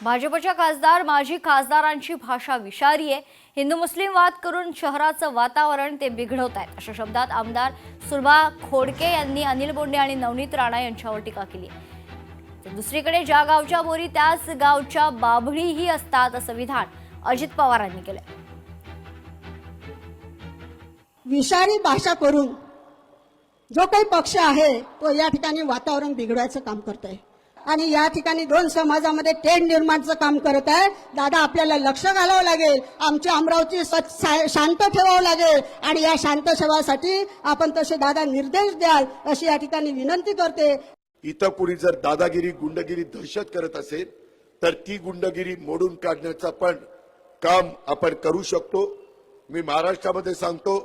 भाजपच्या खासदार माजी खासदारांची भाषा विषारी आहे. हिंदू मुस्लिम वाद करून शहराचं वातावरण ते बिघडवत आहेत, अशा शब्दात आमदार सुलभा खोडके यांनी अनिल बोंडे आणि नवनीत राणा यांच्यावर टीका केली. दुसरीकडे ज्या गावच्या बोरी त्याच गावच्या बाभळीही असतात, असं विधान अजित पवारांनी केलं. विषारी भाषा करून जो काही पक्ष आहे तो या ठिकाणी वातावरण बिघडवायचं काम करतोय आणि या ठिकाणी दोन समाजामध्ये तेढ निर्माणाचं काम करत आहे. दादा, आपल्याला लक्ष घालावं लागेल, आमची अमरावती शांत ठेवावं लागेल आणि या शांत ठेवासाठी आपण तसे दादा निर्देश द्याल अशी या ठिकाणी विनंती करते. इथं कुणी जर दादागिरी गुंडगिरी दहशत करत असेल तर ती गुंडगिरी मोडून काढण्याचं पण काम आपण करू शकतो. मी महाराष्ट्रामध्ये सांगतो,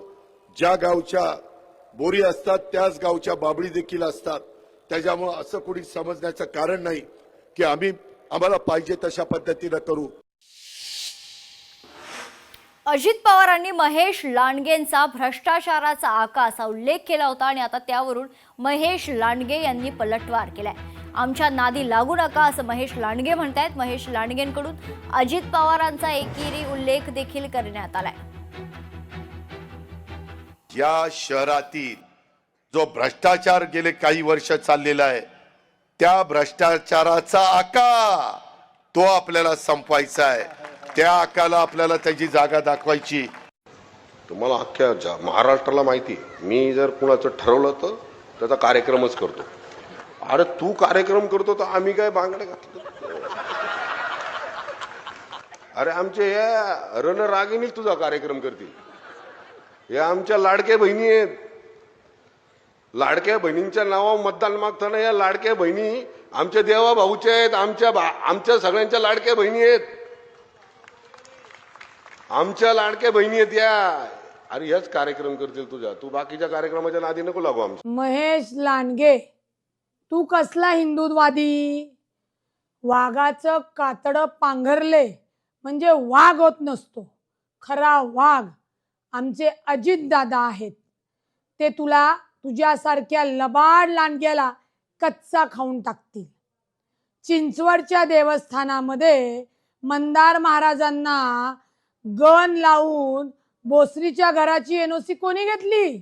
ज्या गावच्या बोरी असतात त्याच गावच्या बाबळी देखील असतात. त्याच्यामुळे असं कुणी समजण्याचं कारण नाही की आम्हाला पाहिजे तशा पद्धतीनं करू. अजित पवारांनी महेश लांडगेंचा भ्रष्टाचाराचा आका असा उल्लेख केला होता आणि आता त्यावरून महेश लांडगे यांनी पलटवार केलाय. आमच्या नादी लागू नका असं महेश लांडगे म्हणतायत. महेश लांडगेंकडून अजित पवारांचा एकेरी उल्लेख देखील करण्यात आलाय. या शहरातील जो भ्रष्टाचार गेले काही वर्ष चाललेला आहे त्या भ्रष्टाचाराचा आका तो आपल्याला संपवायचा आहे. त्या आकाला आपल्याला त्याची जागा दाखवायची. तुम्हाला अख्ख्या महाराष्ट्राला माहिती, मी जर कुणाचं ठरवलं तर त्याचा कार्यक्रमच करतो. अरे तू कार्यक्रम करतो तर आम्ही काय बांगडे घातलं? अरे आमचे या रणरागिणीच तुझा कार्यक्रम करतील. या आमच्या लाडक्या बहिणी आहेत. लाडक्या बहिणींच्या नावावर मतदान मागताना या लाडक्या बहिणी आमच्या देवा भाऊच्या आहेत, आमच्या सगळ्यांच्या लाडक्या बहिणी आहेत. आमच्या लाडक्या बहिणी आहेत या. अरे हेच कार्यक्रम करतील तुझ्या. तू बाकीच्या कार्यक्रमाच्या नादी नको लागू. आमच्या महेश लांडगे, तू कसला हिंदुत्ववादी? वाघाचं कातडं पांघरले म्हणजे वाघ होत नसतो. खरा वाघ आमचे अजित दादा आहेत. ते तुला तुझ्यासारख्या लबाड लांडग्याला कच्चा खाऊन टाकतील. चिंचवडच्या देवस्थानामध्ये मंदार महाराजांना गण लावून बोसरीच्या घराची एनओसी कोणी घेतली?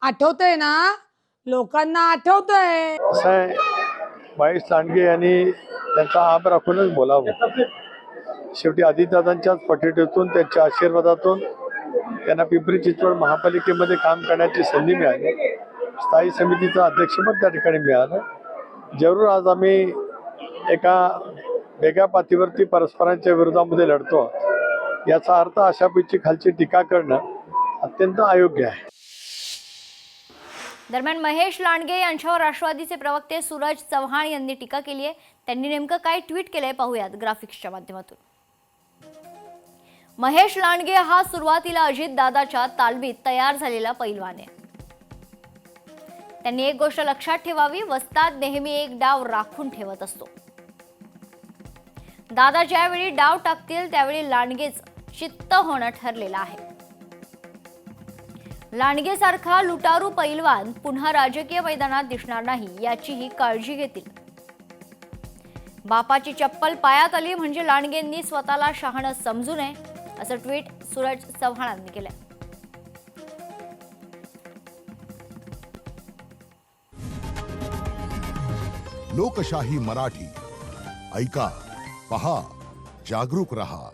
आठवतंय ना? लोकांना आठवतंय. महेश लांडगे यांनी त्यांचा आब राखूनच बोलावं. शेवटी अजितदादांच्याच पटेटीतून त्यांच्या आशीर्वादातून त्यांना पिंपरी चिंचवड महापालिकेमध्ये काम करण्याची संधी मिळाली. स्थायी समितीचं अध्यक्षपद त्या ठिकाणी मिळालं. जरूर आज आम्ही एका वेगळ्या पातळीवरती परस्परांच्या विरोधामध्ये लढतो. याचा अर्थ अशापैकी खालची टीका करणं अत्यंत अयोग्य आहे. दरम्यान महेश लांडगे यांच्यावर राष्ट्रवादीचे प्रवक्ते सूरज चव्हाण यांनी टीका केली आहे. त्यांनी नेमकं काय ट्विट केलंय पाहूयात ग्राफिक्सच्या माध्यमातून. महेश लांडगे हा सुरुवातीला अजित दादाच्या तालमीत तयार झालेला पैलवान आहे. त्यांनी एक गोष्ट लक्षात ठेवावी, वस्ताद नेहमी एक डाव राखून ठेवत असतो. दादा ज्यावेळी डाव टाकतील त्यावेळी लांडगेच चित्त होणं ठरलेलं आहे. लांडगे सारखा लुटारू पैलवान पुन्हा राजकीय मैदानात दिसणार नाही याचीही काळजी घेतील. बापाची चप्पल पायात आली म्हणजे लांडगेंनी स्वतःला शहाणं समजू नये, असं ट्विट सूरज चव्हाणांनी केलंय. लोकशाही मराठी ऐका, पहा, जागरूक रहा.